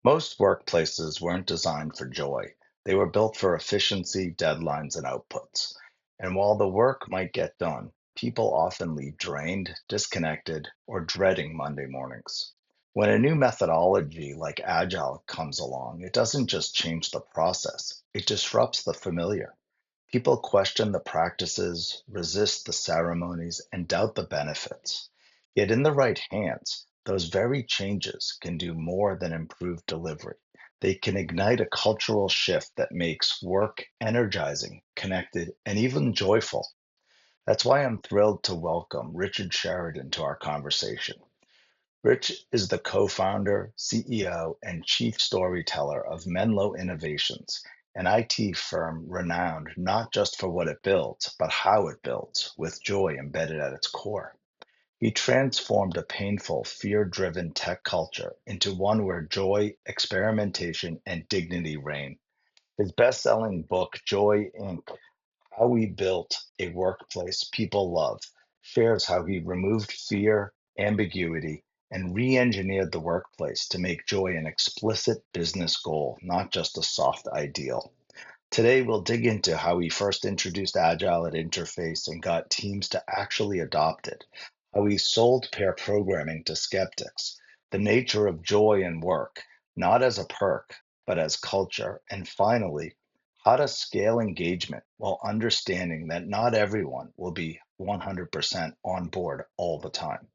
Most workplaces weren't designed for joy. They were built for efficiency, deadlines, and outputs. And while the work might get done, people often leave drained, disconnected, or dreading Monday mornings. When a new methodology like Agile comes along, it doesn't just change the process, it disrupts the familiar. People question the practices, resist the ceremonies, and doubt the benefits. Yet, in the right hands, those very changes can do more than improve delivery. They can ignite a cultural shift that makes work energizing, connected, and even joyful. That's why I'm thrilled to welcome Richard Sheridan to our conversation. Rich is the co founder, CEO, and chief storyteller of Menlo Innovations, an IT firm renowned not just for what it builds, but how it builds, with joy embedded at its core. He transformed a painful, fear driven tech culture into one where joy, experimentation, and dignity reign. His best selling book, Joy Inc. How We Built a Workplace People Love, shares how he removed fear, ambiguity, and re engineered the workplace to make joy an explicit business goal, not just a soft ideal. Today, we'll dig into how he first introduced Agile at Interface and got teams to actually adopt it, how he sold pair programming to skeptics, the nature of joy in work, not as a perk, but as culture, and finally, how to scale engagement while understanding that not everyone will be 100% on board all the time.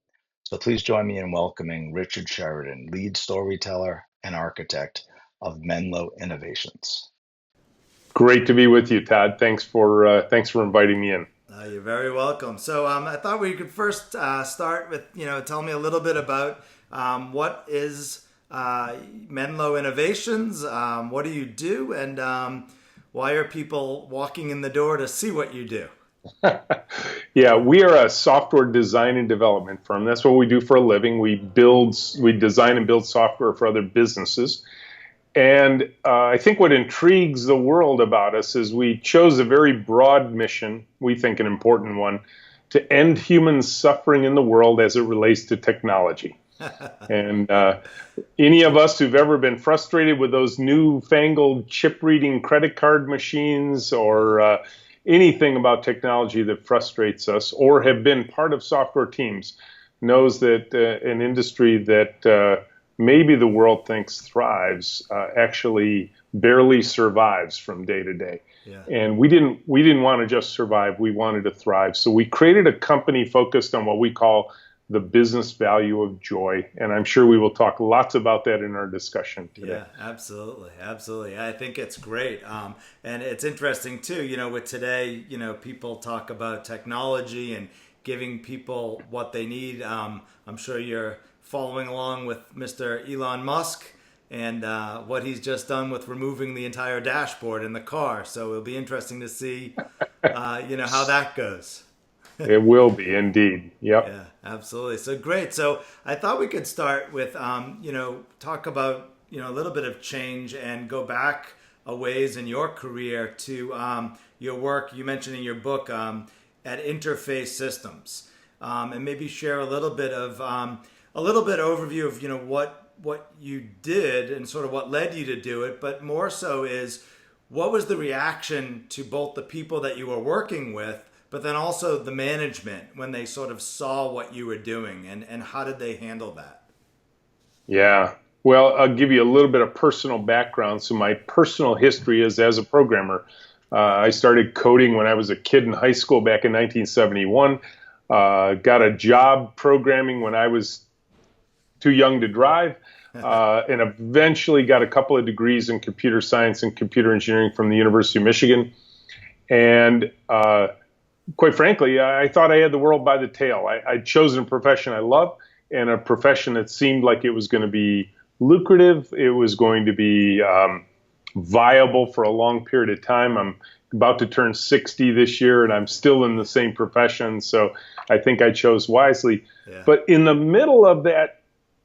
So please join me in welcoming Richard Sheridan, lead storyteller and architect of Menlo Innovations. Great to be with you, Todd. Thanks for inviting me in. You're very welcome. So I thought we could first start with, tell me a little bit about what is Menlo Innovations, what do you do, and why are people walking in the door to see what you do? Yeah, we are a software design and development firm. That's what we do for a living. We design and build software for other businesses. And I think what intrigues the world about us is we chose a very broad mission, we think an important one, to end human suffering in the world as it relates to technology. And any of us who've ever been frustrated with those newfangled chip reading credit card machines or anything about technology that frustrates us or have been part of software teams knows that an industry that maybe the world thinks thrives actually barely survives from day to day. Yeah. And we didn't want to just survive, we wanted to thrive. So we created a company focused on what we call the business value of joy. And I'm sure we will talk lots about that in our discussion today. Yeah, absolutely, absolutely. I think it's great, and it's interesting too. With today, people talk about technology and giving people what they need. I'm sure you're following along with Mr. Elon Musk and what he's just done with removing the entire dashboard in the car. So it'll be interesting to see, how that goes. It will be indeed. Yep. Yeah, absolutely. So great. So I thought we could start with, talk about, a little bit of change and go back a ways in your career to your work you mentioned in your book at Interface Systems, and maybe share a little bit of overview of what you did and sort of what led you to do it, but more so is what was the reaction to both the people that you were working with, but then also the management when they sort of saw what you were doing, and how did they handle that? Yeah. Well, I'll give you a little bit of personal background. So my personal history is as a programmer. I started coding when I was a kid in high school back in 1971. Got a job programming when I was too young to drive, and eventually got a couple of degrees in computer science and computer engineering from the University of Michigan. And quite frankly, I thought I had the world by the tail. I'd chosen a profession I love and a profession that seemed like it was going to be lucrative. It was going to be viable for a long period of time. I'm about to turn 60 this year, and I'm still in the same profession. So I think I chose wisely. Yeah. But in the middle of that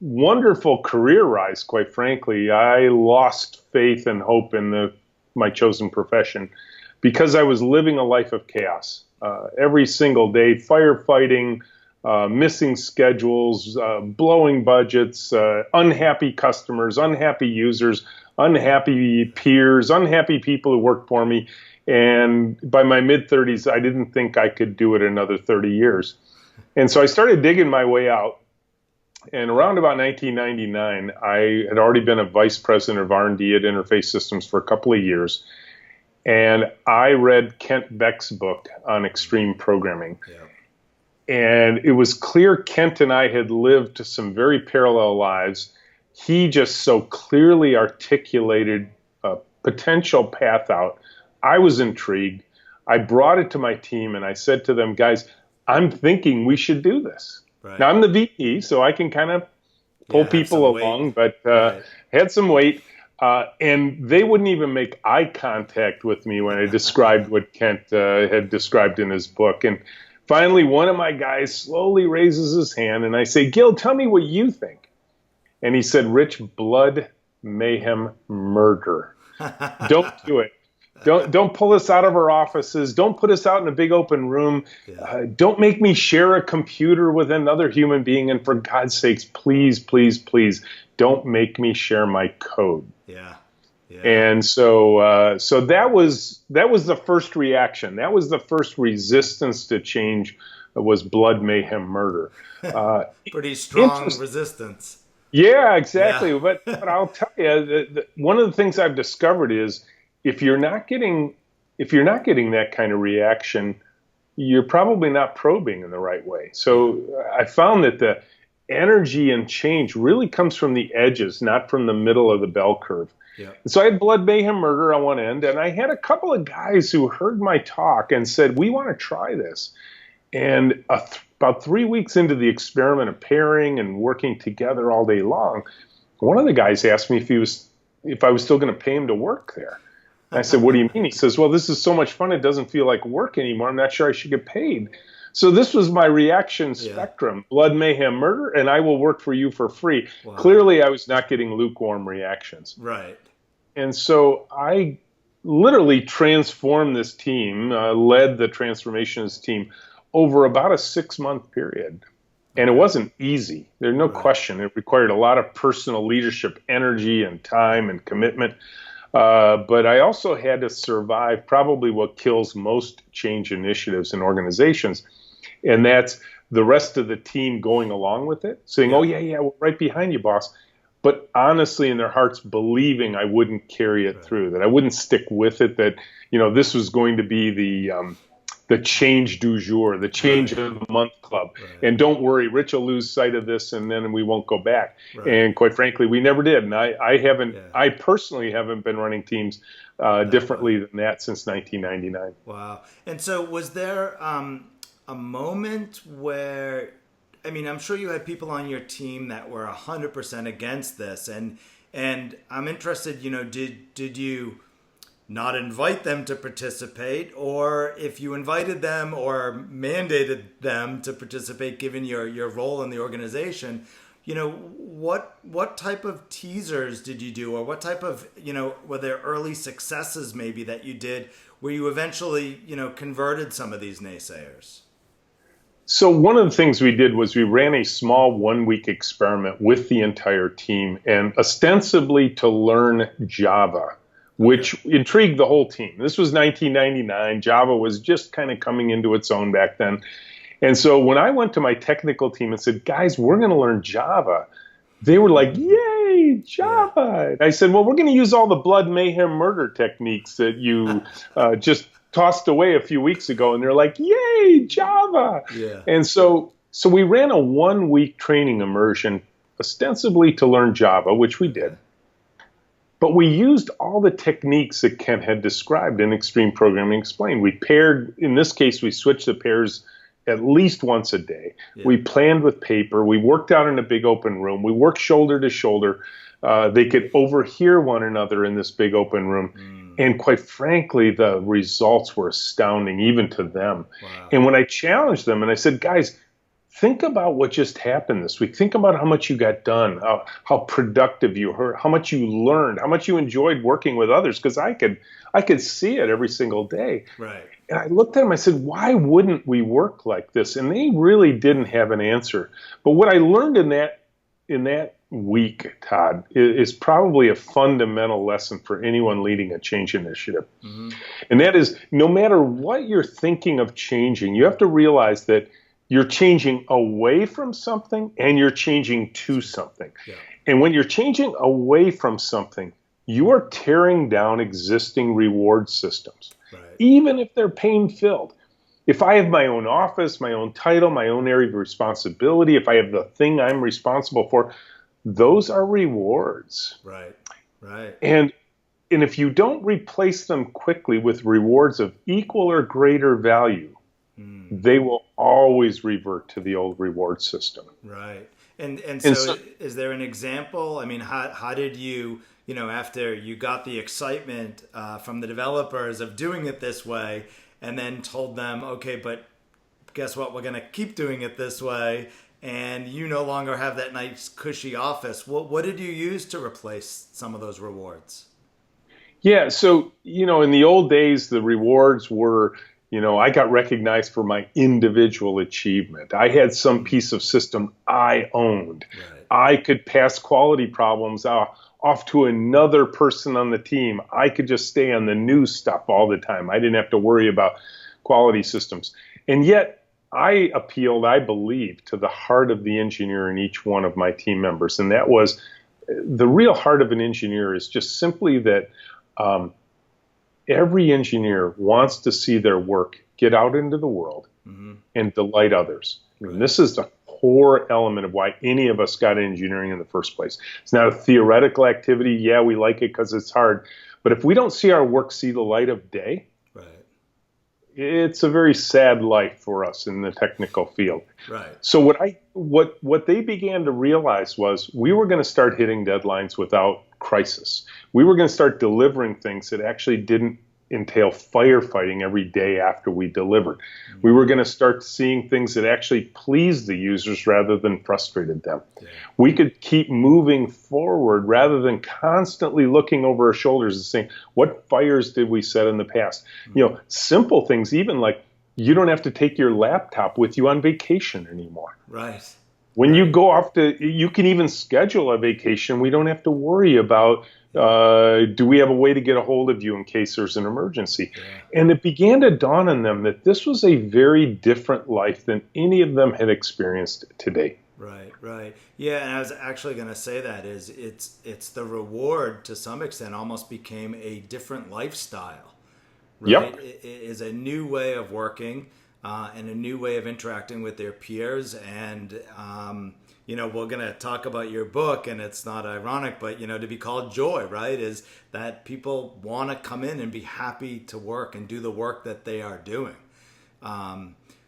wonderful career rise, quite frankly, I lost faith and hope in my chosen profession because I was living a life of chaos. Every single day, firefighting, missing schedules, blowing budgets, unhappy customers, unhappy users, unhappy peers, unhappy people who worked for me. And by my mid-30s, I didn't think I could do it another 30 years. And so I started digging my way out. And around about 1999, I had already been a vice president of R&D at Interface Systems for a couple of years. And I read Kent Beck's book on extreme programming. Yeah. And it was clear Kent and I had lived some very parallel lives. He just so clearly articulated a potential path out. I was intrigued. I brought it to my team and I said to them, guys, I'm thinking we should do this. Right. Now, I'm the VP, so I can kind of pull people along, but had some weight. And they wouldn't even make eye contact with me when I described what Kent had described in his book. And finally, one of my guys slowly raises his hand, and I say, Gil, tell me what you think. And he said, Rich, blood, mayhem, murder. Don't do it. Don't pull us out of our offices. Don't put us out in a big open room. Yeah. Don't make me share a computer with another human being. And for God's sakes, please, please, please, don't make me share my code. Yeah. Yeah. And so that was the first reaction. That was the first resistance to change. Was blood, mayhem, murder. Pretty strong resistance. Yeah, exactly. Yeah. But I'll tell you, one of the things I've discovered is, if you're not getting that kind of reaction, you're probably not probing in the right way. So I found that the energy and change really comes from the edges, not from the middle of the bell curve. Yeah. And so I had blood, mayhem, murder on one end, and I had a couple of guys who heard my talk and said, we want to try this. And about 3 weeks into the experiment of pairing and working together all day long, one of the guys asked me if I was still going to pay him to work there. I said, what do you mean? He says, well, this is so much fun, it doesn't feel like work anymore. I'm not sure I should get paid. So this was my reaction spectrum, blood, mayhem, murder, and I will work for you for free. Wow. Clearly, I was not getting lukewarm reactions. Right. And so I literally transformed this team, led the transformations team over about a 6-month period. And it wasn't easy. There's no question. It required a lot of personal leadership, energy, and time and commitment. But I also had to survive probably what kills most change initiatives in organizations, and that's the rest of the team going along with it, saying, oh, yeah, we're right behind you, boss. But honestly, in their hearts, believing I wouldn't carry it through, that I wouldn't stick with it, that this was going to be the change du jour, the change of the month club. Right. And don't worry, Rich will lose sight of this and then we won't go back. Right. And quite frankly, we never did. And I personally haven't been running teams differently than that since 1999. Wow. And so was there a moment where, I mean, I'm sure you had people on your team that were 100% against this. And I'm interested, did you not invite them to participate, or if you invited them or mandated them to participate, given your role in the organization, what type of teasers did you do, or what type of, were there early successes maybe that you did where you eventually, converted some of these naysayers? So one of the things we did was we ran a small 1-week experiment with the entire team, and ostensibly to learn Java, which intrigued the whole team. This was 1999. Java was just kind of coming into its own back then. And so when I went to my technical team and said, guys, we're going to learn Java, they were like, yay, Java. Yeah. I said, well, we're going to use all the blood, mayhem, murder techniques that you just tossed away a few weeks ago. And they're like, yay, Java. Yeah. And so we ran a 1-week training immersion ostensibly to learn Java, which we did. But we used all the techniques that Kent had described in Extreme Programming Explained. We paired, in this case, we switched the pairs at least once a day. Yeah. We planned with paper. We worked out in a big open room. We worked shoulder to shoulder. They could overhear one another in this big open room. And quite frankly, the results were astounding, even to them. Wow. And when I challenged them and I said, guys, think about what just happened this week. Think about how much you got done, how productive you were, how much you learned, how much you enjoyed working with others. Because I could see it every single day. Right. And I looked at them, I said, why wouldn't we work like this? And they really didn't have an answer. But what I learned in that week, Todd, is probably a fundamental lesson for anyone leading a change initiative. Mm-hmm. And that is, no matter what you're thinking of changing, you have to realize that you're changing away from something and you're changing to something. Yeah. And when you're changing away from something, you are tearing down existing reward systems, right, even if they're pain-filled. If I have my own office, my own title, my own area of responsibility, if I have the thing I'm responsible for, those are rewards. Right, right. And if you don't replace them quickly with rewards of equal or greater value, they will always revert to the old reward system. Right. And so is there an example? I mean, how did you, after you got the excitement from the developers of doing it this way and then told them, okay, but guess what? We're going to keep doing it this way. And you no longer have that nice cushy office. What did you use to replace some of those rewards? Yeah. So, in the old days, the rewards were, I got recognized for my individual achievement. I had some piece of system I owned. Right. I could pass quality problems off to another person on the team. I could just stay on the new stuff all the time. I didn't have to worry about quality systems. And yet I appealed, I believe, to the heart of the engineer in each one of my team members. And that was the real heart of an engineer is just simply that every engineer wants to see their work get out into the world and delight others. I mean, this is the core element of why any of us got engineering in the first place. It's not a theoretical activity. Yeah, we like it because it's hard. But if we don't see our work see the light of day, right, it's a very sad life for us in the technical field. Right. So what they began to realize was we were going to start hitting deadlines without crisis. We were going to start delivering things that actually didn't entail firefighting every day after we delivered. We were going to start seeing things that actually pleased the users rather than frustrated them. Yeah. We could keep moving forward rather than constantly looking over our shoulders and saying, what fires did we set in the past? Simple things, even like you don't have to take your laptop with you on vacation anymore. Right. When you go off you can even schedule a vacation. We don't have to worry about, do we have a way to get a hold of you in case there's an emergency? Yeah. And it began to dawn on them that this was a very different life than any of them had experienced to date. Right, right. Yeah, and I was actually going to say that is it's the reward to some extent almost became a different lifestyle. Right? Yep. It is a new way of working. And a new way of interacting with their peers. And, we're going to talk about your book, and it's not ironic, but, to be called joy, right, is that people want to come in and be happy to work and do the work that they are doing.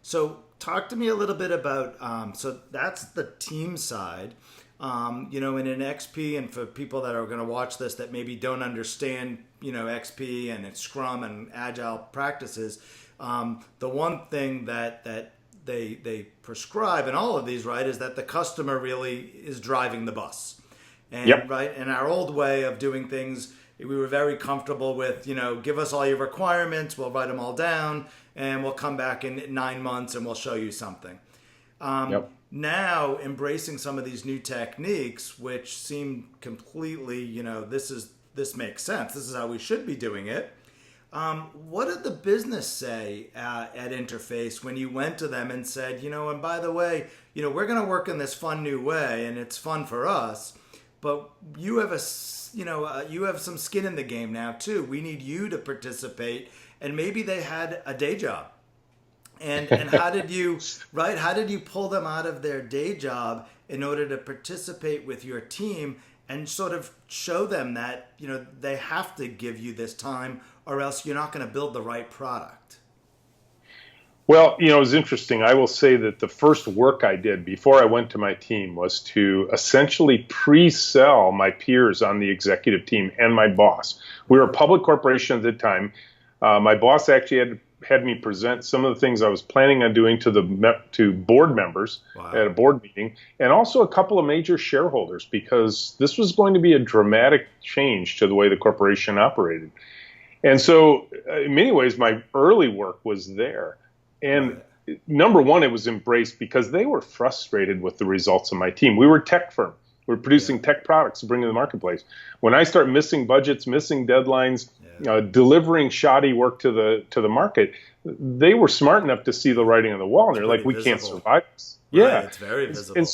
So talk to me a little bit about, so that's the team side. In an XP, and for people that are going to watch this that maybe don't understand, XP and its Scrum and Agile practices, the one thing that they prescribe in all of these, right, is that the customer really is driving the bus. And yep. Right, in our old way of doing things, we were very comfortable with, give us all your requirements, we'll write them all down, and we'll come back in 9 months and we'll show you something. Yep. Now, embracing some of these new techniques, which seem completely, this makes sense. This is how we should be doing it. What did the business say at Interface when you went to them and said, and by the way, we're going to work in this fun new way, and it's fun for us, but you have you have some skin in the game now too. We need you to participate, and maybe they had a day job, and how did you pull them out of their day job in order to participate with your team and sort of show them that they have to give you this time, or else you're not going to build the right product? Well, it was interesting. I will say that the first work I did before I went to my team was to essentially pre-sell my peers on the executive team and my boss. We were a public corporation at the time. My boss actually had had me present some of the things I was planning on doing to board members at a board meeting, and also a couple of major shareholders, because this was going to be a dramatic change to the way the corporation operated. And so in many ways, my early work was there. And number one, it was embraced because they were frustrated with the results of my team. We were a tech firm. We were producing tech products to bring to the marketplace. When I start missing budgets, missing deadlines, delivering shoddy work to the market, they were smart enough to see the writing on the wall. And they're like, we can't survive this. Right, it's very visible.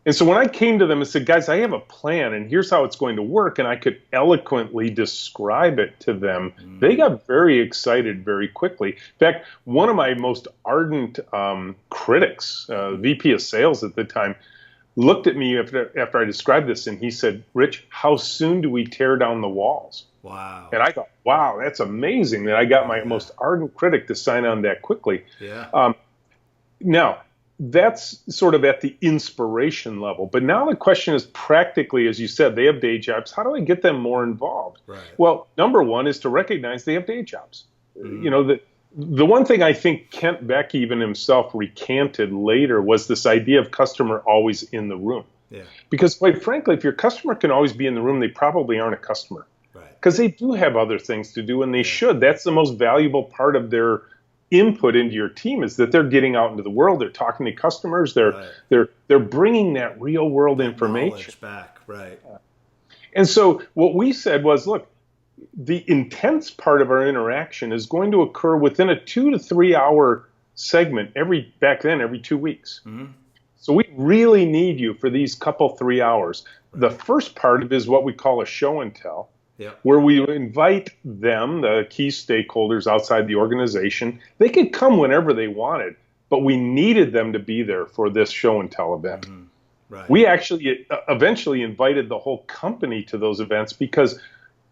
And so when I came to them and said, guys, I have a plan, and here's how it's going to work, and I could eloquently describe it to them, they got very excited very quickly. In fact, one of my most ardent critics, VP of sales at the time, looked at me after I described this, and he said, Rich, how soon do we tear down the walls? Wow. And I thought, wow, that's amazing that I got my most ardent critic to sign on that quickly. Yeah. Now, that's sort of at the inspiration level. But now the question is, practically, as you said, they have day jobs. How do I get them more involved? Right. Well, number one is to recognize they have day jobs. You know, the one thing I think Kent Beck even himself recanted later was this idea of customer always in the room. Yeah. Because quite frankly, if your customer can always be in the room, they probably aren't a customer. Right. Because they do have other things to do, and they should. That's the most valuable part of their input into your team, is that they're getting out into the world, they're talking to customers, they're bringing that real world information back, right? And so what we said was, look, the intense part of our interaction is going to occur within a 2 to 3 hour segment every 2 weeks. Mm-hmm. So we really need you for these couple 3 hours. Right. The first part of it is what we call a show and tell. Yep. Where we invite them, the key stakeholders outside the organization. They could come whenever they wanted, but we needed them to be there for this show and tell event. Mm-hmm. Right. We actually eventually invited the whole company to those events because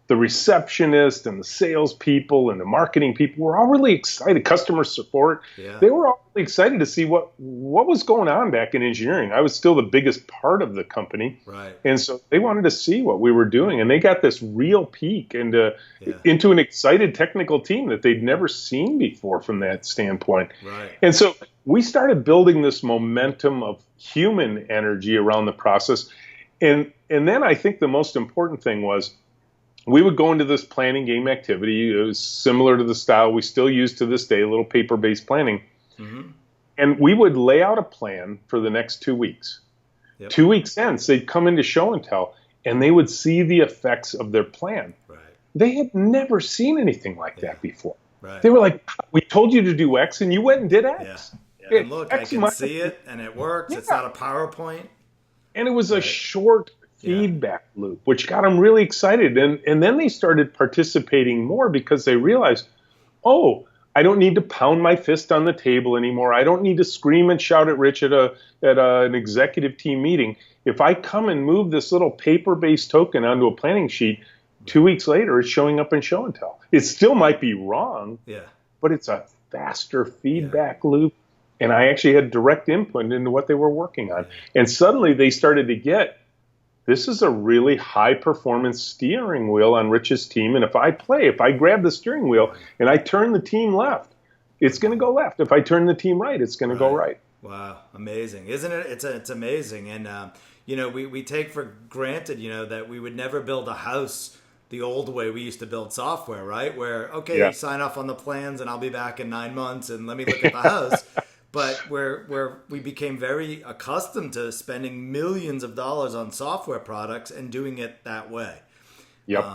the receptionist and the salespeople and the marketing people were all really excited. Customer support, they were all really excited to see what was going on back in engineering. I was still the biggest part of the company, right? And so they wanted to see what we were doing, and they got this real peek into an excited technical team that they'd never seen before from that standpoint. Right. And so we started building this momentum of human energy around the process, and then I think the most important thing was, we would go into this planning game activity. It was similar to the style we still use to this day, a little paper-based planning. Mm-hmm. And we would lay out a plan for the next 2 weeks. Yep. 2 weeks in, they'd come into show and tell, and they would see the effects of their plan. Right. They had never seen anything like that before. Right. They were like, we told you to do X, and you went and did X. Yeah. And look, X, I can see it, and it works. Yeah. It's not a PowerPoint. And it was a short feedback loop, which got them really excited. And then they started participating more because they realized, oh, I don't need to pound my fist on the table anymore. I don't need to scream and shout at Rich at an executive team meeting. If I come and move this little paper-based token onto a planning sheet, 2 weeks later, it's showing up in show and tell. It still might be wrong, but it's a faster feedback loop. And I actually had direct input into what they were working on. And suddenly they started to get, this is a really high-performance steering wheel on Rich's team, and if I grab the steering wheel and I turn the team left, it's going to go left. If I turn the team right, it's going to go right. Wow, amazing, isn't it? It's amazing, and we take for granted, that we would never build a house the old way we used to build software, right? Where you sign off on the plans, and I'll be back in 9 months, and let me look at the house. But where we became very accustomed to spending millions of dollars on software products and doing it that way. Yep.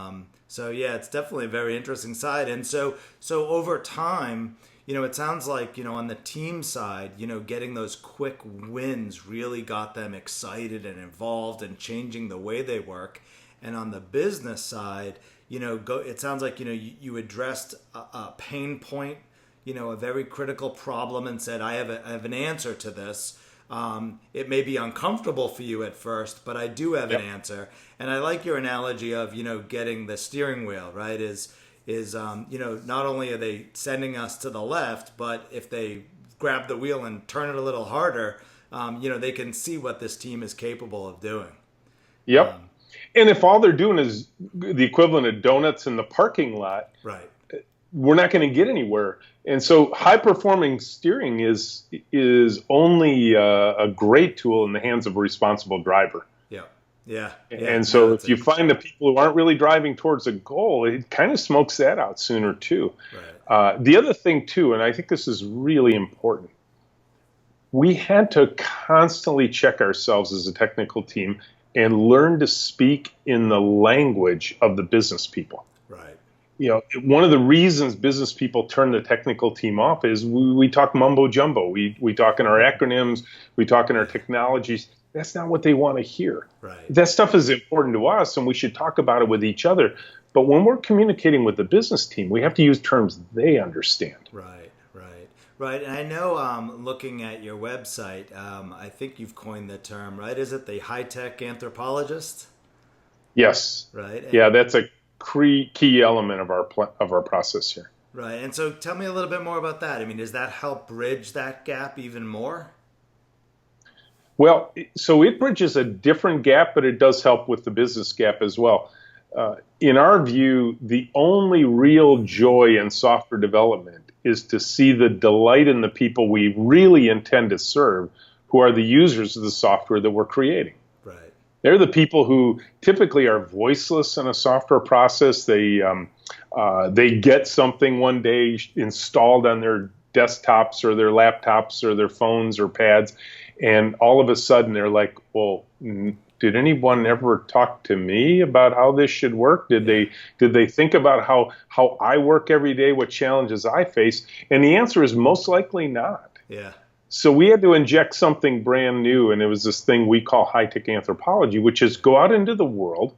So it's definitely a very interesting side. And so over time, it sounds like, on the team side, getting those quick wins really got them excited and involved and changing the way they work. And on the business side, it sounds like, you addressed a pain point, a very critical problem, and said, I have an answer to this. It may be uncomfortable for you at first, but I do have an answer. And I like your analogy of, getting the steering wheel, right? Is not only are they sending us to the left, but if they grab the wheel and turn it a little harder, they can see what this team is capable of doing. Yep. And if all they're doing is the equivalent of donuts in the parking lot, right, we're not going to get anywhere. And so high performing steering is only a great tool in the hands of a responsible driver. Yeah. Yeah. Yeah. And No, so if you find the people who aren't really driving towards a goal, it kind of smokes that out sooner too. right. The other thing too, and I think this is really important, we had to constantly check ourselves as a technical team and learn to speak in the language of the business people. Right. One of the reasons business people turn the technical team off is we talk mumbo jumbo. We talk in our acronyms, we talk in our technologies. That's not what they want to hear. Right. That stuff is important to us, and we should talk about it with each other. But when we're communicating with the business team, we have to use terms they understand. Right. Right. Right. And I know, looking at your website, I think you've coined the term, right? Is it the high-tech anthropologist? Yes. Right. Yeah, that's a key element of our process here. Right. And so tell me a little bit more about that. I mean, does that help bridge that gap even more? Well, so it bridges a different gap, but it does help with the business gap as well. In our view, the only real joy in software development is to see the delight in the people we really intend to serve, who are the users of the software that we're creating. Right. They're the people who typically are voiceless in a software process. They get something one day installed on their desktops or their laptops or their phones or pads, and all of a sudden they're like, well, did anyone ever talk to me about how this should work? Did they think about how I work every day, what challenges I face? And the answer is most likely not. Yeah. So we had to inject something brand new, and it was this thing we call high-tech anthropology, which is go out into the world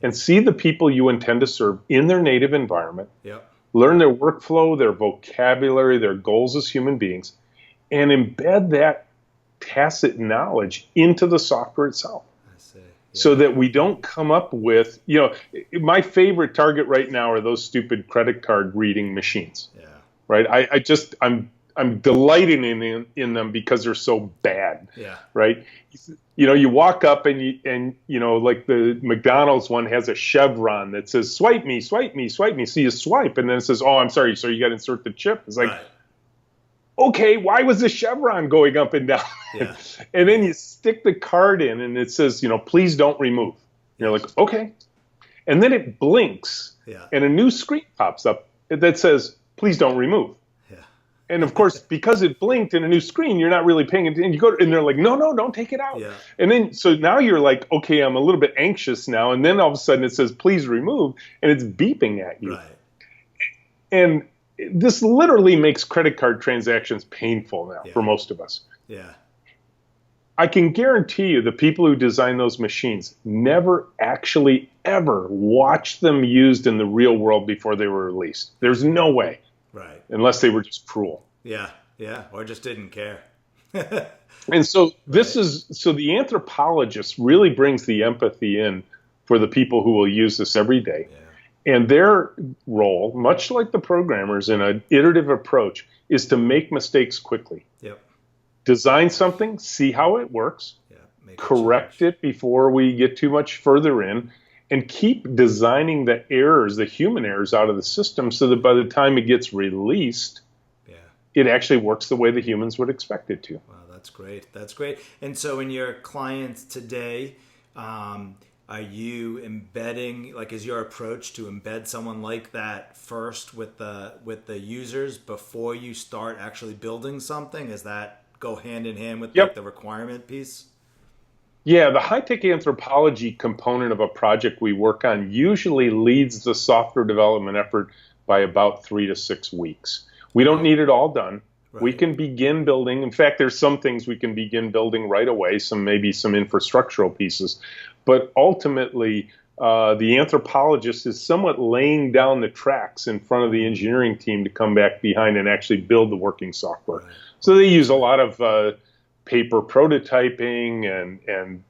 and see the people you intend to serve in their native environment, Yep. learn their workflow, their vocabulary, their goals as human beings, and embed that tacit knowledge into the software itself. I see. Yeah. So that we don't come up with, my favorite target right now are those stupid credit card reading machines. Yeah. Right? I'm delighting in them because they're so bad. Yeah. Right? You walk up and like the McDonald's one has a chevron that says swipe me, swipe me, swipe me. So you swipe and then it says, oh, I'm sorry, so you got to insert the chip. It's like, right. Okay, why was the chevron going up and down? Yeah. And then you stick the card in and it says, please don't remove. And you're like, okay. And then it blinks and a new screen pops up that says, please don't remove. Yeah. And of course, because it blinked in a new screen, you're not really paying attention. You go and they're like, no, don't take it out. Yeah. And then, so now you're like, okay, I'm a little bit anxious now. And then all of a sudden it says, please remove. And it's beeping at you. Right. And this literally makes credit card transactions painful now for most of us. Yeah. I can guarantee you the people who design those machines never actually ever watched them used in the real world before they were released. There's no way. Right. Unless they were just cruel. Yeah. Yeah. Or just didn't care. And so the anthropologist really brings the empathy in for the people who will use this every day. Yeah. And their role, much like the programmers in an iterative approach, is to make mistakes quickly. Yep. Design something, see how it works, correct it before we get too much further in, and keep designing the errors, the human errors, out of the system so that by the time it gets released, it actually works the way the humans would expect it to. Wow, that's great. That's great. And so in your clients today, are you embedding, like, is your approach to embed someone like that first with the users before you start actually building something? Does that go hand in hand with like the requirement piece? Yeah, the high-tech anthropology component of a project we work on usually leads the software development effort by about 3 to 6 weeks. We don't need it all done. Right. We can begin building. In fact, there's some things we can begin building right away, maybe some infrastructural pieces. But ultimately, the anthropologist is somewhat laying down the tracks in front of the engineering team to come back behind and actually build the working software. Right. So they use a lot of paper prototyping and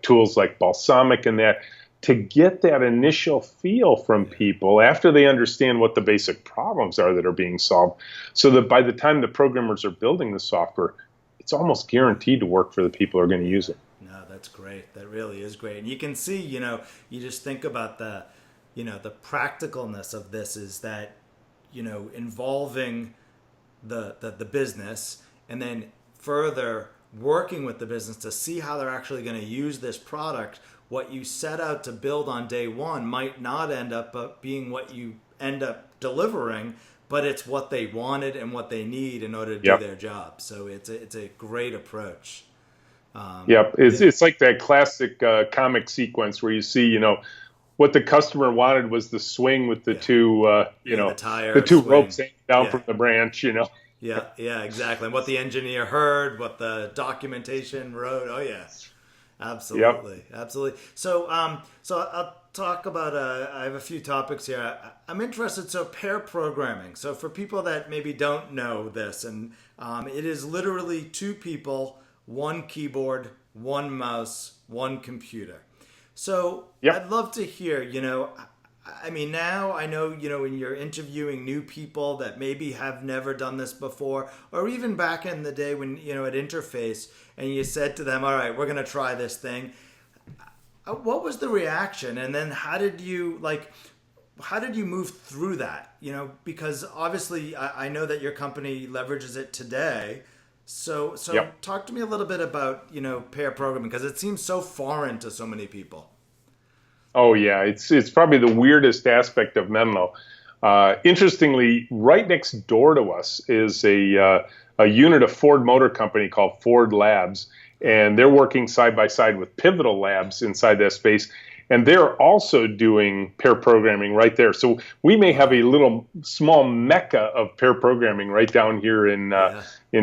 tools like Balsamic and that to get that initial feel from people after they understand what the basic problems are that are being solved, so that by the time the programmers are building the software, it's almost guaranteed to work for the people who are going to use it. No, that's great. That really is great. And you can see, you just think about the practicalness of this is that, involving the business, and then further working with the business to see how they're actually going to use this product. What you set out to build on day one might not end up being what you end up delivering, but it's what they wanted and what they need in order to do their job. So it's a great approach. It's like that classic comic sequence where you see, what the customer wanted was the swing with the two, the two swing. ropes hanging down from the branch, Yeah, exactly. And what the engineer heard, what the documentation wrote. Oh yeah, absolutely, absolutely. So, I'll talk about. I have a few topics here. I'm interested. So, pair programming. So, for people that maybe don't know this, and it is literally two people, one keyboard, one mouse, one computer. So, I'd love to hear. I mean, now I know, when you're interviewing new people that maybe have never done this before, or even back in the day when, at Interface, and you said to them, all right, we're going to try this thing. What was the reaction? And then how did you move through that? Because obviously I know that your company leverages it today. So talk to me a little bit about, pair programming, because it seems so foreign to so many people. Oh yeah, it's probably the weirdest aspect of Menlo. Interestingly, right next door to us is a unit of Ford Motor Company called Ford Labs, and they're working side by side with Pivotal Labs inside that space, and they're also doing pair programming right there. So we may have a little small mecca of pair programming right down here in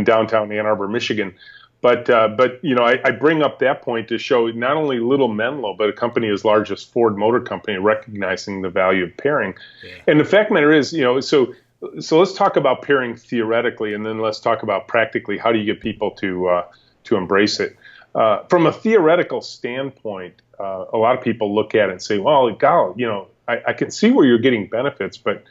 downtown Ann Arbor, Michigan. But I bring up that point to show not only little Menlo, but a company as large as Ford Motor Company recognizing the value of pairing. Yeah. And the fact of the matter is, so let's talk about pairing theoretically, and then let's talk about practically how do you get people to embrace it. From a theoretical standpoint, a lot of people look at it and say, well, God, I can see where you're getting benefits, but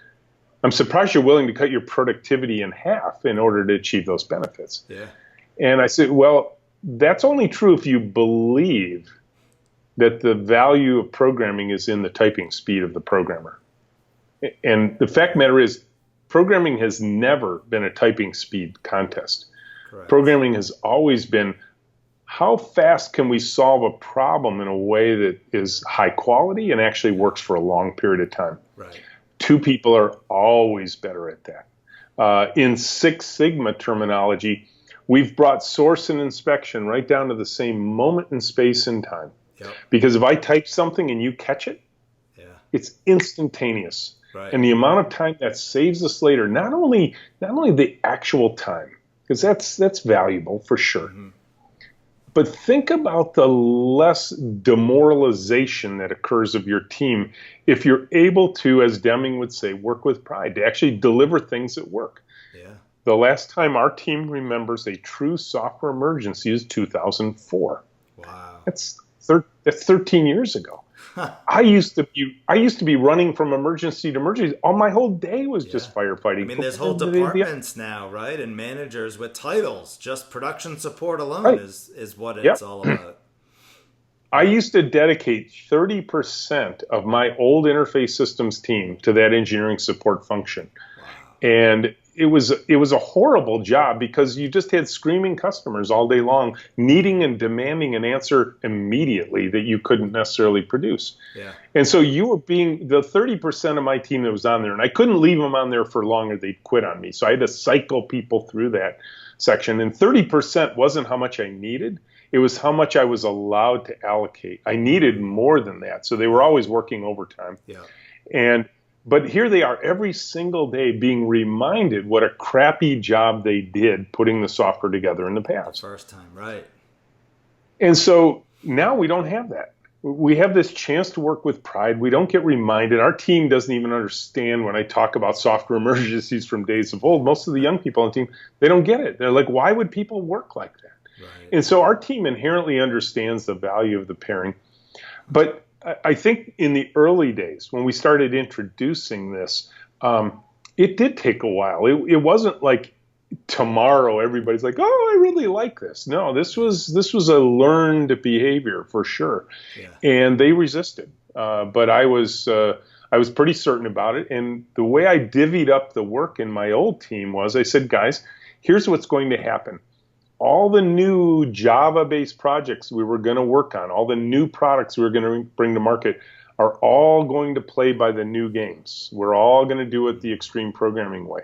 I'm surprised you're willing to cut your productivity in half in order to achieve those benefits. Yeah. And I said, well, that's only true if you believe that the value of programming is in the typing speed of the programmer. And the fact of the matter is, programming has never been a typing speed contest. Correct. Programming has always been, how fast can we solve a problem in a way that is high quality and actually works for a long period of time? Right. Two people are always better at that. In Six Sigma terminology, we've brought source and inspection right down to the same moment in space and time. Yep. Because if I type something and you catch it, it's instantaneous. Right. And the amount of time that saves us later, not only the actual time, because that's valuable for sure, but think about the less demoralization that occurs of your team if you're able to, as Deming would say, work with pride, to actually deliver things that work. Yeah. The last time our team remembers a true software emergency is 2004. Wow. That's 13 years ago. I used to be running from emergency to emergency. All my whole day was just firefighting. I mean, there's whole departments now, right? And managers with titles. Just production support alone is what it's all about. I used to dedicate 30% of my old interface systems team to that engineering support function. Wow. And it was a horrible job because you just had screaming customers all day long, needing and demanding an answer immediately that you couldn't necessarily produce. Yeah. And so you were being the 30% of my team that was on there, and I couldn't leave them on there for longer. They'd quit on me. So I had to cycle people through that section. And 30% wasn't how much I needed. It was how much I was allowed to allocate. I needed more than that. So they were always working overtime. Yeah. But here they are every single day being reminded what a crappy job they did putting the software together in the past. First time, right. And so now we don't have that. We have this chance to work with pride. We don't get reminded. Our team doesn't even understand when I talk about software emergencies from days of old. Most of the young people on the team, they don't get it. They're like, why would people work like that? Right. And so our team inherently understands the value of the pairing. But I think in the early days, when we started introducing this, it did take a while. It wasn't like tomorrow everybody's like, oh, I really like this. No, this was a learned behavior for sure. Yeah. And they resisted. But I was I was pretty certain about it. And the way I divvied up the work in my old team was I said, guys, here's what's going to happen. All the new Java-based projects we were going to work on, all the new products we were going to bring to market are all going to play by the new games. We're all going to do it the extreme programming way.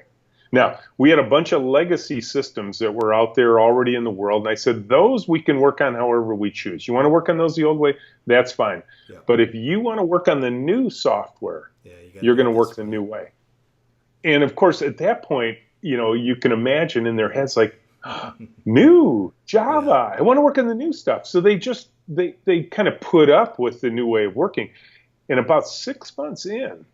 Now, we had a bunch of legacy systems that were out there already in the world, and I said, those we can work on however we choose. You want to work on those the old way? That's fine. Yeah. But if you want to work on the new software, you're going to work the new way. And of course, at that point, you can imagine in their heads like, new Java, I want to work on the new stuff. So they kind of put up with the new way of working. And about 6 months in,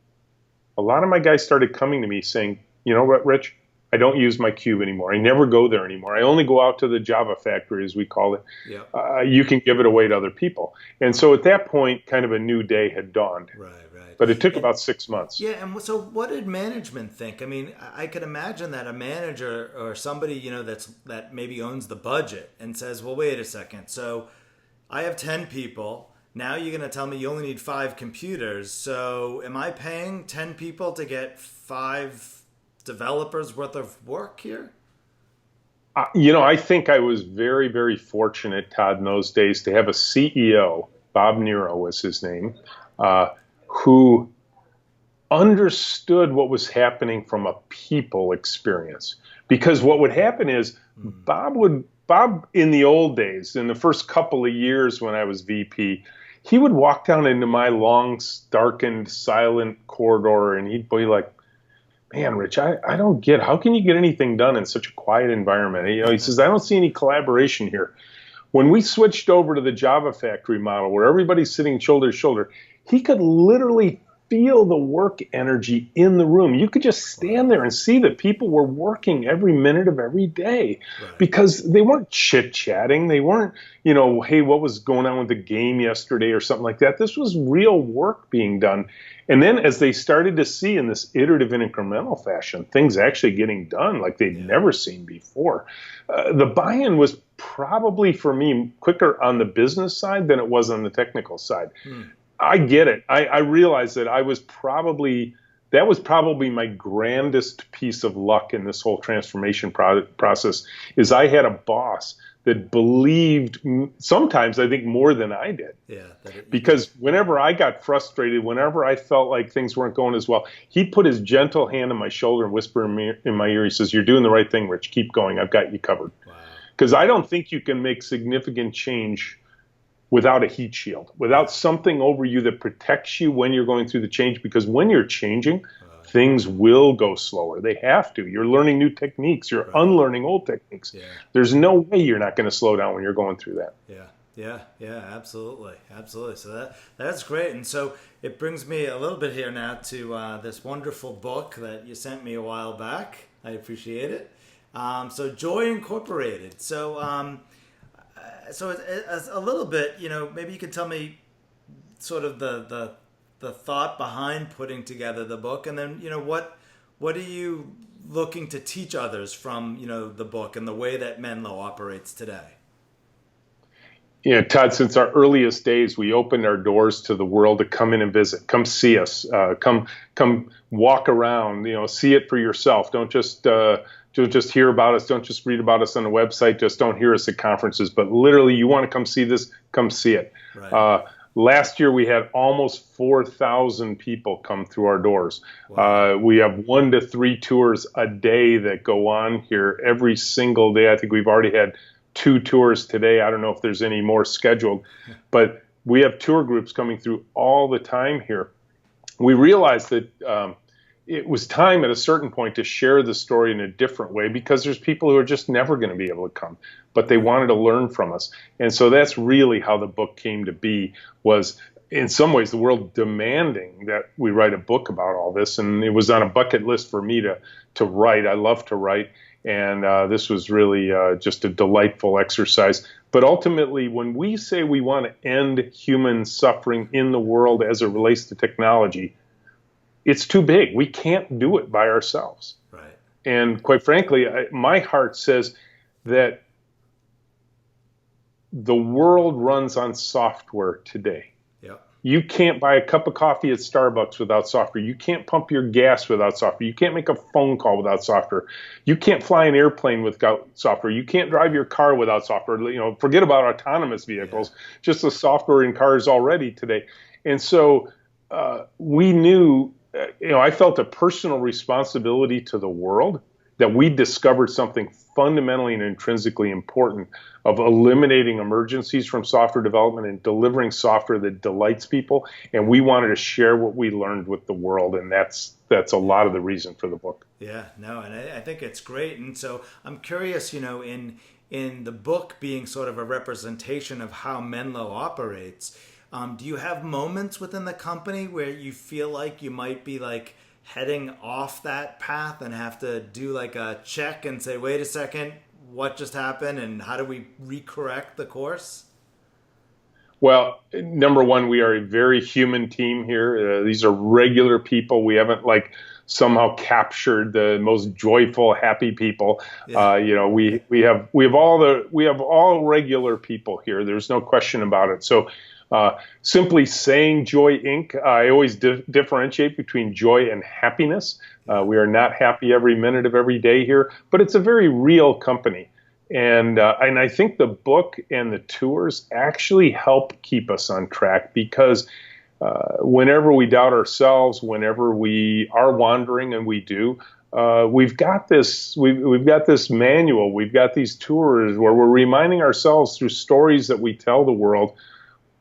a lot of my guys started coming to me saying, you know what, Rich, I don't use my cube anymore. I never go there anymore. I only go out to the Java factory, as we call it. Yeah. You can give it away to other people. And so at that point, kind of a new day had dawned. Right. But it took about 6 months. Yeah, and so what did management think? I mean, I could imagine that a manager or somebody, that maybe owns the budget and says, well, wait a second. So I have 10 people. Now you're going to tell me you only need 5 computers. So am I paying 10 people to get 5 developers worth of work here? I think I was very, very fortunate, Todd, in those days to have a CEO, Bob Nero was his name, who understood what was happening from a people experience. Because what would happen is Bob in the old days, in the first couple of years when I was VP, he would walk down into my long, darkened, silent corridor and he'd be like, man, Rich, I don't get, how can you get anything done in such a quiet environment? He says, I don't see any collaboration here. When we switched over to the Java factory model where everybody's sitting shoulder to shoulder, he could literally feel the work energy in the room. You could just stand there and see that people were working every minute of every day because they weren't chit-chatting. They weren't, hey, what was going on with the game yesterday or something like that. This was real work being done. And then as they started to see in this iterative and incremental fashion, things actually getting done like they'd never seen before, the buy-in was probably, for me, quicker on the business side than it was on the technical side. I get it. I realized that that was probably my grandest piece of luck in this whole transformation process is I had a boss that believed sometimes I think more than I did. Yeah. Because whenever I got frustrated, whenever I felt like things weren't going as well, he'd put his gentle hand on my shoulder and whisper in my ear. He says, "You're doing the right thing, Rich. Keep going. I've got you covered." Because I don't think you can make significant change without a heat shield, without something over you that protects you when you're going through the change. Because when you're changing, things will go slower. They have to. You're learning new techniques. You're unlearning old techniques. Yeah. There's no way you're not going to slow down when you're going through that. Yeah, absolutely. So that's great. And so it brings me a little bit here now to this wonderful book that you sent me a while back. I appreciate it. So Joy Incorporated. So it's a little bit, maybe you could tell me sort of the thought behind putting together the book, and then, what are you looking to teach others from, the book and the way that Menlo operates today? Todd, since our earliest days, we opened our doors to the world to come in and visit, come see us, come walk around, see it for yourself. Don't just hear about us. Don't just read about us on the website. Just don't hear us at conferences. But literally, you want to come see this, come see it. Right. Last year, we had almost 4,000 people come through our doors. Wow. We have 1 to 3 tours a day that go on here every single day. I think we've already had 2 tours today. I don't know if there's any more scheduled, but we have tour groups coming through all the time here. We realized that it was time at a certain point to share the story in a different way because there's people who are just never going to be able to come, but they wanted to learn from us. And so that's really how the book came to be, was in some ways the world demanding that we write a book about all this. And it was on a bucket list for me to write. I love to write. And this was really just a delightful exercise. But ultimately, when we say we want to end human suffering in the world as it relates to technology, it's too big. We can't do it by ourselves. Right. And quite frankly, my heart says that the world runs on software today. Yep. You can't buy a cup of coffee at Starbucks without software. You can't pump your gas without software. You can't make a phone call without software. You can't fly an airplane without software. You can't drive your car without software. Forget about autonomous vehicles, just the software in cars already today. And so we knew, I felt a personal responsibility to the world that we discovered something fundamentally and intrinsically important of eliminating emergencies from software development and delivering software that delights people. And we wanted to share what we learned with the world. And that's a lot of the reason for the book. Yeah, no, and I think it's great. And so I'm curious, in the book being sort of a representation of how Menlo operates, do you have moments within the company where you feel like you might be like heading off that path and have to do like a check and say, wait a second, what just happened and how do we recorrect the course? Well, number one, we are a very human team here. These are regular people. We haven't somehow captured the most joyful, happy people. Yeah. We have all regular people here. There's no question about it. So simply saying Joy Inc., I always differentiate between joy and happiness. We are not happy every minute of every day here, but it's a very real company. And I think the book and the tours actually help keep us on track because whenever we doubt ourselves, whenever we are wandering, and we do, we've got this manual, we've got these tours where we're reminding ourselves through stories that we tell the world,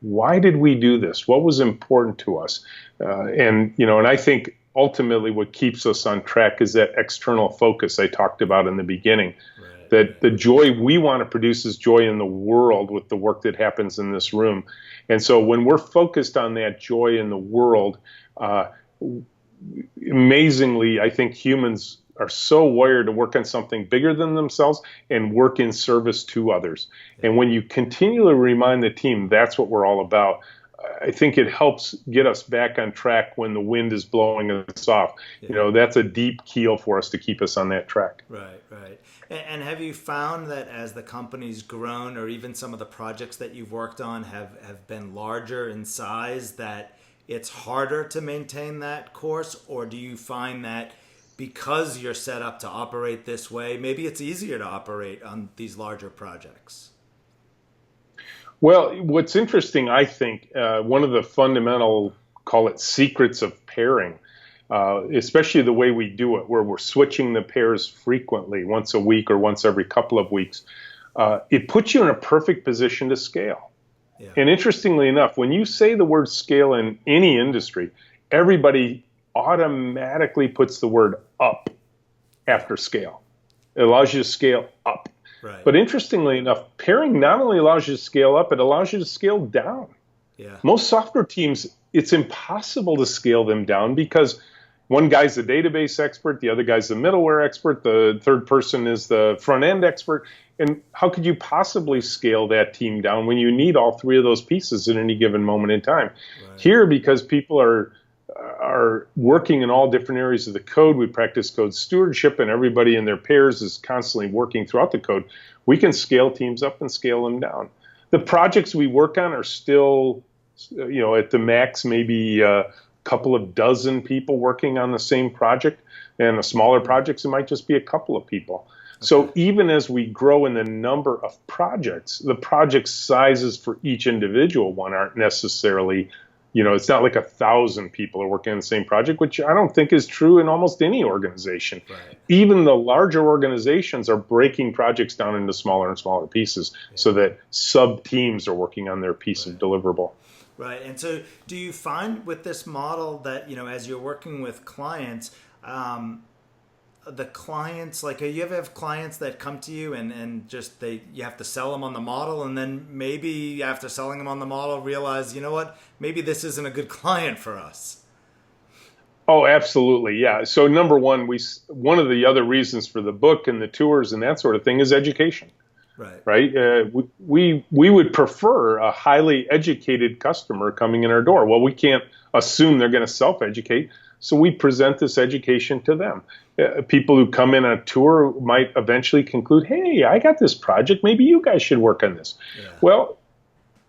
why did we do this? What was important to us? And I think ultimately what keeps us on track is that external focus I talked about in the beginning. Right. That the joy we want to produce is joy in the world with the work that happens in this room. And so when we're focused on that joy in the world, amazingly, I think humans are so wired to work on something bigger than themselves and work in service to others. And when you continually remind the team that's what we're all about, I think it helps get us back on track when the wind is blowing us off. Yeah. That's a deep keel for us to keep us on that track. Right. And have you found that as the company's grown, or even some of the projects that you've worked on have been larger in size, that it's harder to maintain that course? Or do you find that because you're set up to operate this way, maybe it's easier to operate on these larger projects? Well, what's interesting, I think, one of the fundamental, call it secrets of pairing, especially the way we do it, where we're switching the pairs frequently, once a week or once every couple of weeks, it puts you in a perfect position to scale. Yeah. And interestingly enough, when you say the word scale in any industry, everybody automatically puts the word up after scale. It allows you to scale up. Right. But interestingly enough, pairing not only allows you to scale up, it allows you to scale down. Yeah. Most software teams, it's impossible to scale them down because one guy's the database expert, the other guy's the middleware expert, the third person is the front end expert. And how could you possibly scale that team down when you need all three of those pieces at any given moment in time? Right. Here, because people are working in all different areas of the code, we practice code stewardship, and everybody in their pairs is constantly working throughout the code. We can scale teams up and scale them down. The projects we work on are still, at the max, maybe a couple of dozen people working on the same project, and the smaller projects, it might just be a couple of people. Okay. So even as we grow in the number of projects, the project sizes for each individual one aren't necessarily, it's not like 1,000 people are working on the same project, which I don't think is true in almost any organization. Right. Even the larger organizations are breaking projects down into smaller and smaller pieces so that sub-teams are working on their piece of deliverable. Right. And so do you find with this model that, as you're working with clients, the clients, you ever have clients that come to you and just you have to sell them on the model, and then maybe after selling them on the model realize, maybe this isn't a good client for us? Oh, absolutely. Yeah. So number one, one of the other reasons for the book and the tours and that sort of thing is education. Right. We would prefer a highly educated customer coming in our door. Well, we can't assume they're going to self-educate. So we present this education to them. People who come in on a tour might eventually conclude, hey, I got this project. Maybe you guys should work on this. Yeah. Well,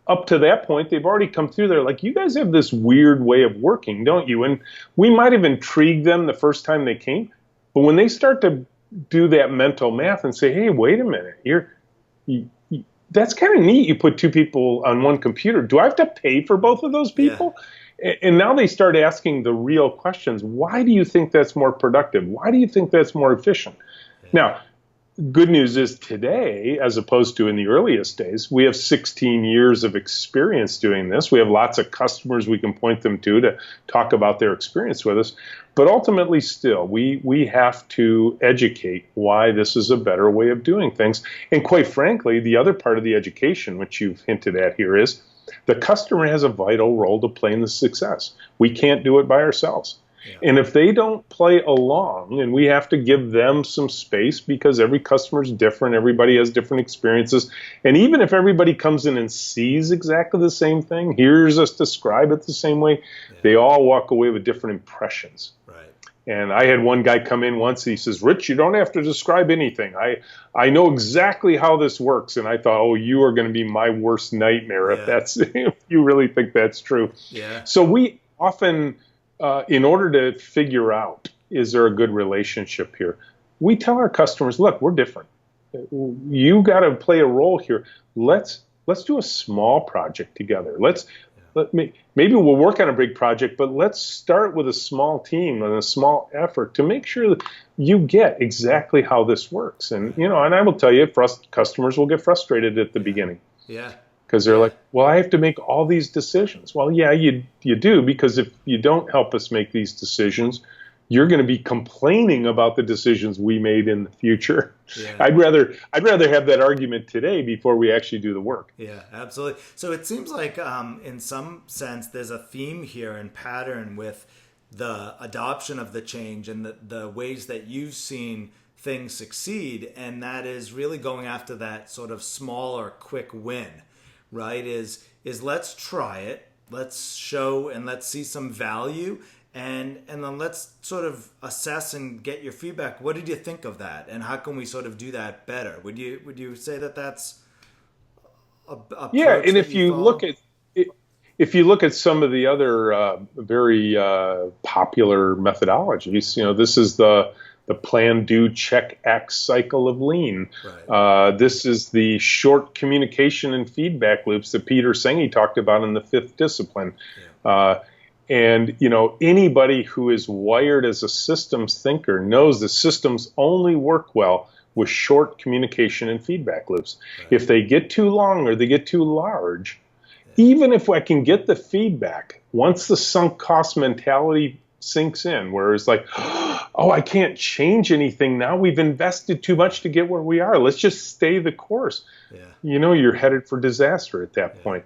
up to that point, they've already come through there like, you guys have this weird way of working, don't you? And we might have intrigued them the first time they came, but when they start to do that mental math and say, hey, wait a minute, that's kind of neat. You put two people on one computer. Do I have to pay for both of those people? Yeah. And now they start asking the real questions. Why do you think that's more productive? Why do you think that's more efficient? Yeah. Now, good news is today, as opposed to in the earliest days, we have 16 years of experience doing this. We have lots of customers we can point them to talk about their experience with us. But ultimately, still, we have to educate why this is a better way of doing things. And quite frankly, the other part of the education, which you've hinted at here, is the customer has a vital role to play in the success. We can't do it by ourselves. Yeah. And if they don't play along, and we have to give them some space because every customer is different, everybody has different experiences. And even if everybody comes in and sees exactly the same thing, hears us describe it the same way, they all walk away with different impressions. Right. And I had one guy come in once, he says, Rich, you don't have to describe anything. I know exactly how this works. And I thought, oh, you are going to be my worst nightmare if you really think that's true. Yeah. So we often, in order to figure out, is there a good relationship here? We tell our customers, look, we're different. You got to play a role here. Let's do a small project together. Maybe we'll work on a big project, but let's start with a small team and a small effort to make sure that you get exactly how this works. And, and I will tell you, customers will get frustrated at the beginning. Yeah. Because they're like, well, I have to make all these decisions. Well, yeah, you do, because if you don't help us make these decisions, you're going to be complaining about the decisions we made in the future. Yeah. I'd rather have that argument today before we actually do the work. Yeah, absolutely. So it seems like in some sense there's a theme here and pattern with the adoption of the change and the ways that you've seen things succeed, and that is really going after that sort of smaller, quick win. Right, is let's try it, let's show and let's see some value, and then let's sort of assess and get your feedback. What did you think of that, and how can we sort of do that better? Would you say that that's a yeah? And if you look at some of the other very popular methodologies, this is the plan, do, check, act cycle of lean. Right. This is the short communication and feedback loops that Peter Senge talked about in the fifth discipline. Yeah. And anybody who is wired as a systems thinker knows that systems only work well with short communication and feedback loops. Right. If they get too long or they get too large, even if I can get the feedback, once the sunk cost mentality sinks in, where it's like, oh, I can't change anything now. We've invested too much to get where we are. Let's just stay the course. Yeah. You're headed for disaster at that point.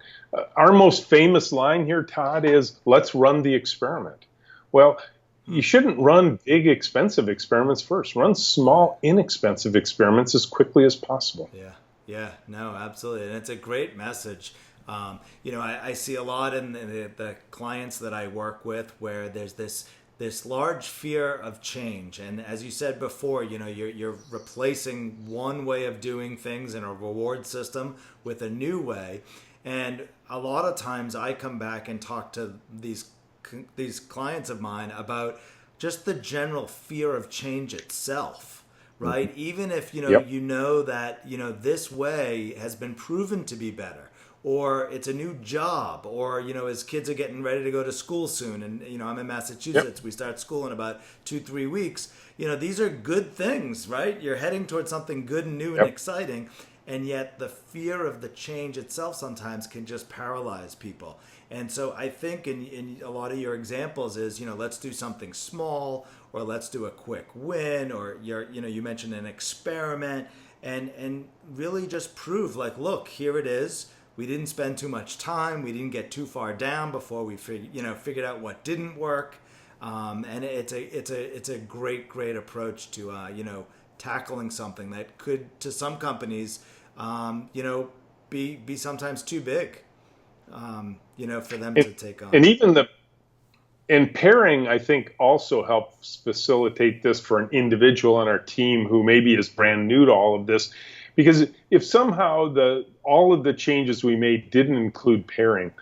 Our most famous line here, Todd, is let's run the experiment. Well, you shouldn't run big, expensive experiments first. Run small, inexpensive experiments as quickly as possible. Yeah, no, absolutely. And it's a great message. I see a lot in the clients that I work with where there's this large fear of change, and as you said before, you're replacing one way of doing things in a reward system with a new way, and a lot of times I come back and talk to these clients of mine about just the general fear of change itself. Right? Mm-hmm. Even if that this way has been proven to be better, or it's a new job, or as kids are getting ready to go to school soon, and I'm in Massachusetts, we start school in about 2-3 weeks. These are good things, right? You're heading towards something good and new and exciting, and yet the fear of the change itself sometimes can just paralyze people. And so I think in a lot of your examples is let's do something small, or let's do a quick win, or you mentioned an experiment, and really just prove like, look, here it is. We didn't spend too much time. We didn't get too far down before we figured out what didn't work. And it's a great approach to tackling something that could, to some companies, be sometimes too big, for them to take on. And even and pairing, I think, also helps facilitate this for an individual on our team who maybe is brand new to all of this, Because if somehow all of the changes we made didn't include pairing,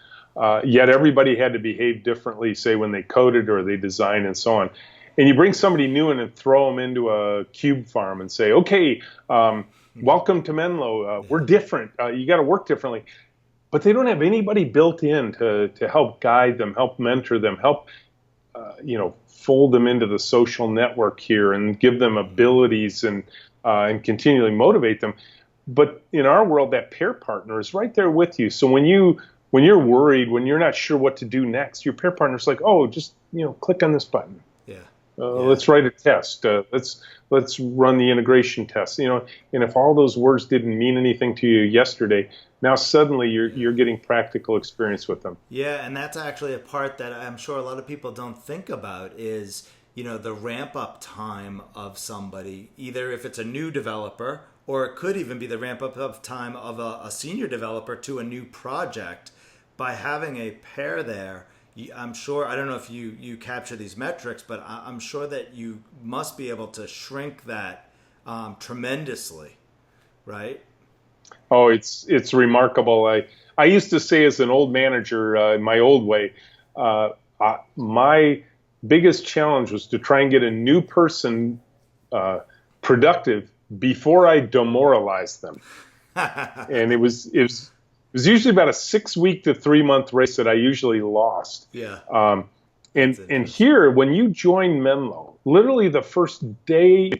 yet everybody had to behave differently, say when they coded or they designed and so on, and you bring somebody new in and throw them into a cube farm and say, okay, welcome to Menlo, we're different, you got to work differently. But they don't have anybody built in to help guide them, help mentor them, help fold them into the social network here and give them abilities and continually motivate them. But in our world, that pair partner is right there with you. So when you're worried, when you're not sure what to do next, your pair partner's like, oh, just click on this button. Yeah. Let's write a test. Let's run the integration test. And if all those words didn't mean anything to you yesterday, now suddenly you're getting practical experience with them. Yeah, and that's actually a part that I'm sure a lot of people don't think about is, the ramp up time of somebody, either if it's a new developer or it could even be the ramp up of time of a senior developer to a new project. By having a pair there, I'm sure, I don't know if you capture these metrics, but I'm sure that you must be able to shrink that tremendously, right? Oh, it's remarkable. I used to say as an old manager in my old way, my biggest challenge was to try and get a new person productive before I demoralized them. And it was usually about a 6-week to 3-month race that I usually lost. Yeah. And here, when you join Menlo, literally the first day,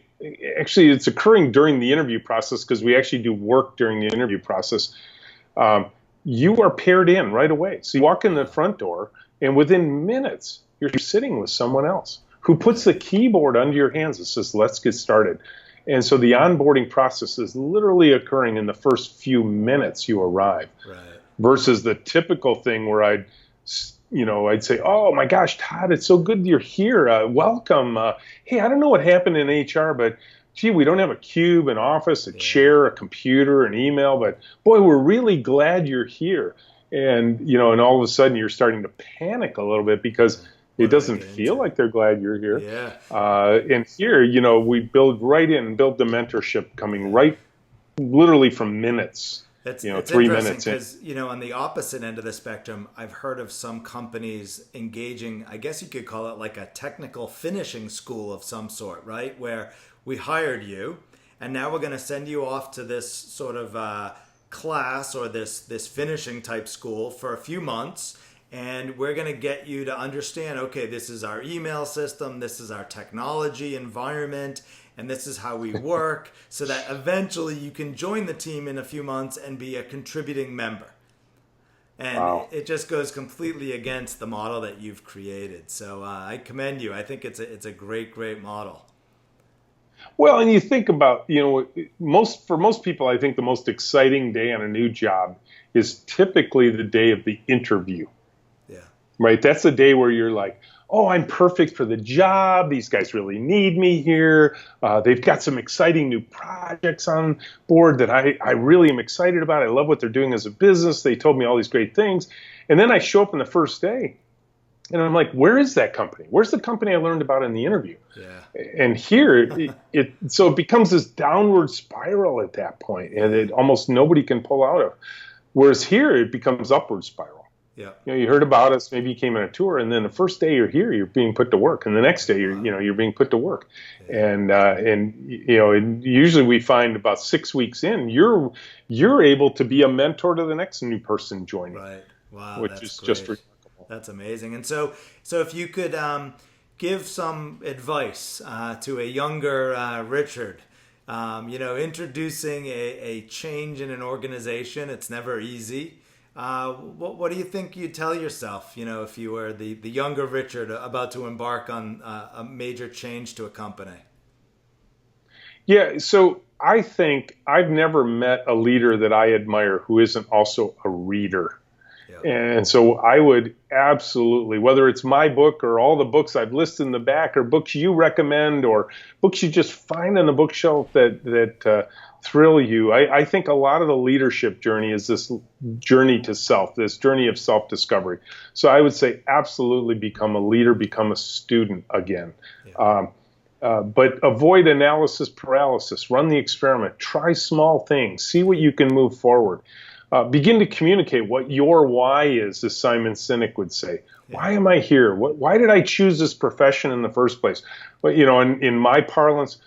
actually it's occurring during the interview process because we actually do work during the interview process. You are paired in right away. So you walk in the front door and within minutes, you're sitting with someone else who puts the keyboard under your hands and says, let's get started. And so the onboarding process is literally occurring in the first few minutes you arrive, right, versus the typical thing where I'd say, oh my gosh, Todd, it's so good you're here. Welcome. Hey, I don't know what happened in HR, but gee, we don't have a cube, an office, a chair, a computer, an email, but boy, we're really glad you're here. And, and all of a sudden you're starting to panic a little bit because it doesn't feel like they're glad you're here. Yeah. And here, we build the mentorship coming right literally from minutes. It's 3 minutes because, on the opposite end of the spectrum, I've heard of some companies engaging, I guess you could call it like a technical finishing school of some sort, right? Where we hired you and now we're going to send you off to this sort of class or this finishing type school for a few months. And we're going to get you to understand, okay, this is our email system, this is our technology environment, and this is how we work, so that eventually you can join the team in a few months and be a contributing member. And wow. It just goes completely against the model that you've created. So I commend you. I think it's a great model. Well, and you think about, for most people, I think the most exciting day on a new job is typically the day of the interview. Yeah. Right? That's the day where you're like, oh, I'm perfect for the job. These guys really need me here. They've got some exciting new projects on board that I really am excited about. I love what they're doing as a business. They told me all these great things. And then I show up on the first day and I'm like, where is that company? Where's the company I learned about in the interview? Yeah. And here, so it becomes this downward spiral at that point, and it almost nobody can pull out of. Whereas here, it becomes upward spiral. Yeah. You heard about us, maybe you came on a tour, and then the first day you're here, you're being put to work, and the next day you're being put to work, yeah. and usually we find about 6 weeks in, you're able to be a mentor to the next new person joining. Right. Wow. Which is great. Just remarkable. That's amazing. And so if you could give some advice to a younger Richard, introducing a change in an organization, it's never easy. What do you think you'd tell yourself, if you were the younger Richard about to embark on a major change to a company? Yeah, so I think I've never met a leader that I admire who isn't also a reader. Yeah. And so I would absolutely, whether it's my book or all the books I've listed in the back or books you recommend or books you just find on the bookshelf that thrill you. I think a lot of the leadership journey is this journey to self, this journey of self-discovery. So I would say absolutely become a leader, become a student again. Yeah. But avoid analysis paralysis. Run the experiment. Try small things. See what you can move forward. Begin to communicate what your why is, as Simon Sinek would say. Yeah. Why am I here? Why did I choose this profession in the first place? But in my parlance,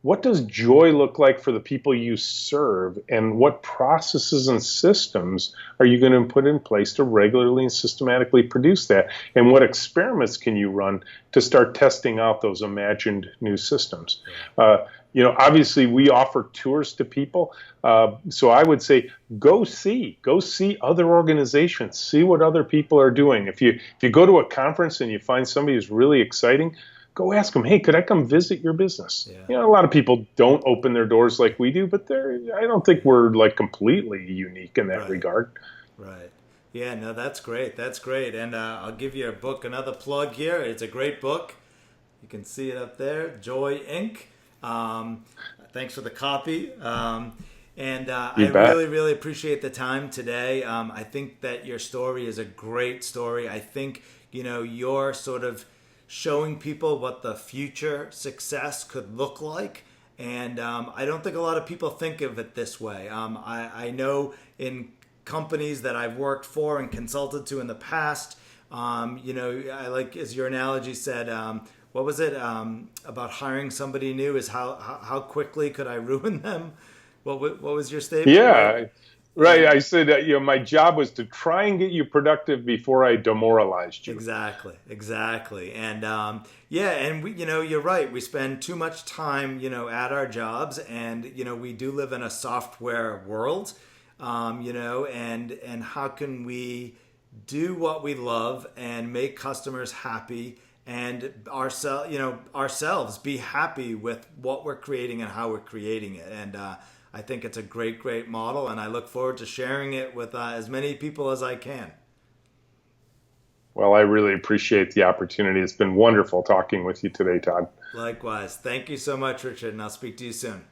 what does joy look like for the people you serve, and what processes and systems are you going to put in place to regularly and systematically produce that, and what experiments can you run to start testing out those imagined new systems? Obviously we offer tours to people, so I would say go see other organizations, see what other people are doing. If you go to a conference and you find somebody who's really exciting, go ask them, hey, could I come visit your business? Yeah. A lot of people don't open their doors like we do, but I don't think we're like completely unique in that Right. regard. Right. Yeah, no, that's great. That's great. And I'll give your book another plug here. It's a great book. You can see it up there, Joy Inc. Thanks for the copy. And You I bet. really, really appreciate the time today. I think that your story is a great story. I think, you're sort of showing people what the future success could look like. And I don't think a lot of people think of it this way. I know in companies that I've worked for and consulted to in the past, I like, as your analogy said, what was it about hiring somebody new is how quickly could I ruin them? What was your statement, right? Yeah, right. And I said that, my job was to try and get you productive before I demoralized you. exactly, exactly. And yeah, and you're right. We spend too much time, at our jobs, and we do live in a software world. And how can we do what we love and make customers happy and ourselves be happy with what we're creating and how we're creating it. And I think it's a great, great model, and I look forward to sharing it with as many people as I can. Well, I really appreciate the opportunity. It's been wonderful talking with you today, Todd. Likewise. Thank you so much, Richard, and I'll speak to you soon.